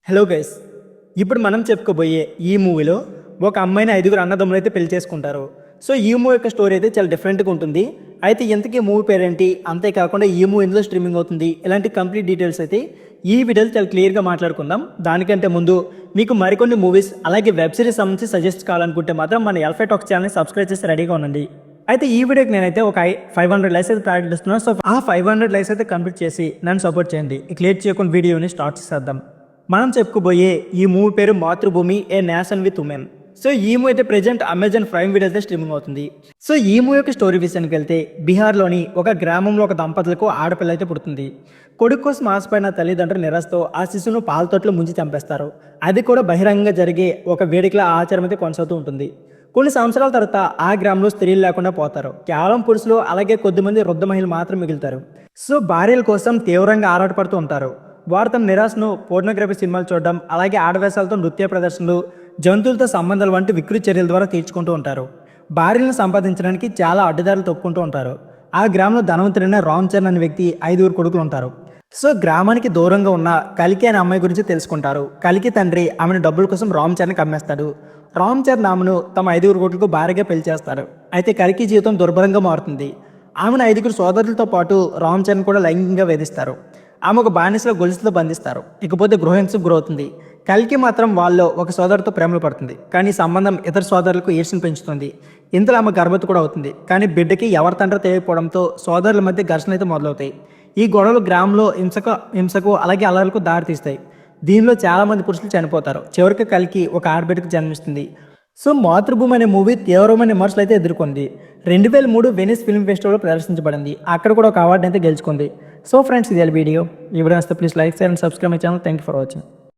Hello guys, ఇప్పుడు మనం చెప్పుకోబోయే ఈ మూవీలో ఒక అమ్మాయిని 5 అన్నదమ్ములు అయితే పెళ్లి చేసుకుంటారు. సో ఈ మూవీ యొక్క స్టోరీ అయితే చాలా డిఫరెంట్గా ఉంటుంది. అయితే ఇంతకీ మూవీ పేరేంటి, అంతేకాకుండా ఈ మూవీ ఎందులో స్ట్రీమింగ్ అవుతుంది, ఇలాంటి కంప్లీట్ డీటెయిల్స్ అయితే ఈ వీడియోలో చాలా క్లియర్గా మాట్లాడుకుందాం. దానికంటే ముందు మీకు మరికొన్ని మూవీస్ అలాగే వెబ్ సిరీస్ సంబంధించి సజెస్ట్ కావాలనుకుంటే మాత్రం మన ఎల్ఫై టాక్స్ ఛానల్ని సబ్స్క్రైబ్ చేసి రెడీగా ఉండండి. అయితే ఈ వీడియోకి నేనైతే ఒక 500 లైక్స్ అయితే టార్గెట్ ఇస్తున్నాను. సో ఆ 500 లైక్స్ అయితే కంప్లీట్ చేసి నన్ను సపోర్ట్ చేయండి. ఇక లేట్ చేయకుండా వీడియోని స్టార్ట్ చేద్దాం. మనం చెప్పుకోబోయే ఈ మూవీ పేరు మాతృభూమి ఏ నేషన్ విత్ ఉమెన్. సో ఈ మూవీ అయితే ప్రెజెంట్ అమెజాన్ ప్రైమ్ వీడియో అయితే స్ట్రీమింగ్ అవుతుంది. సో ఈ మూవీ యొక్క స్టోరీ విషయానికి వెళ్తే, బీహార్లోని ఒక గ్రామంలో ఒక దంపతులకు ఆడపిల్ల అయితే పుడుతుంది. కొడుకు కోసం ఆశపడిన తల్లిదండ్రులు నిరాశతో ఆ శిశువును పాలతోటలో ముంచి చంపేస్తారు. అది కూడా బహిరంగంగా జరిగే ఒక వేడుకల ఆచారం అయితే కొనసాగుతూ ఉంటుంది. కొన్ని సంవత్సరాల తర్వాత ఆ గ్రామంలో స్త్రీలు లేకుండా పోతారు. కేవలం పురుషులు అలాగే కొద్దిమంది వృద్ధ మహిళలు మాత్రం మిగులుతారు. సో భార్యల కోసం తీవ్రంగా ఆరాటపడుతూ ఉంటారు. వారు తమ నిరాశను పోర్నోగ్రఫీ సినిమాలు చూడడం, అలాగే ఆడవేశాలతో నృత్య ప్రదర్శనలు, జంతువులతో సంబంధాలు వంటి వికృతి చర్యల ద్వారా తీర్చుకుంటూ ఉంటారు. భార్యలను సంపాదించడానికి చాలా అడ్డదారులు తొక్కుంటూ ఉంటారు. ఆ గ్రామంలో ధనవంతుడైన రామ్ చరణ్ అనే వ్యక్తి 5 కొడుకులు ఉంటారు. సో గ్రామానికి దూరంగా ఉన్న కలికి అనే అమ్మాయి గురించి తెలుసుకుంటారు. కలికి తండ్రి ఆమెను డబ్బుల కోసం రామ్ చరణ్కి అమ్మేస్తాడు. రామ్ చరణ్ ఆమెను తమ 5 కొడుకులకు భార్యగా పెళ్లి చేస్తారు. అయితే కలికి జీవితం దుర్భరంగా మారుతుంది. ఆమెను 5 సోదరులతో పాటు రామ్ చరణ్ కూడా లైంగికంగా వేధిస్తారు. ఆమె ఒక బానిసలో గొలుసులో బంధిస్తారు. ఇకపోతే గృహహింసకు గురవుతుంది. కలికి మాత్రం వాళ్ళలో ఒక సోదరుతో ప్రేమలు పడుతుంది. కానీ ఈ సంబంధం ఇతర సోదరులకు ఈర్ష్యను పెంచుతుంది. ఇంతలో ఆమె గర్భవతి కూడా అవుతుంది. కానీ బిడ్డకి ఎవరి తండ్రి తెలియకపోవడంతో సోదరుల మధ్య ఘర్షణ అయితే మొదలవుతాయి. ఈ గొడవలు గ్రామంలో హింసకు అలాగే అల్లర్లకు దారితీస్తాయి. దీనిలో చాలామంది పురుషులు చనిపోతారు. చివరికి కలికి ఒక ఆడబిడ్డకు జన్మిస్తుంది. సో మాతృభూమి అనే మూవీ తీవ్రమైన విమర్శలు అయితే ఎదుర్కొంది. 2003 వెనిస్ ఫిల్మ్ ఫెస్టివల్లో ప్రదర్శించబడింది. అక్కడ కూడా ఒక అవార్డు అయితే గెలుచుకుంది. సో ఫ్రెండ్స్, ఇది వీడియో. ఈ వీడియో నచ్చితే please like, share and subscribe my channel. Thank you for watching.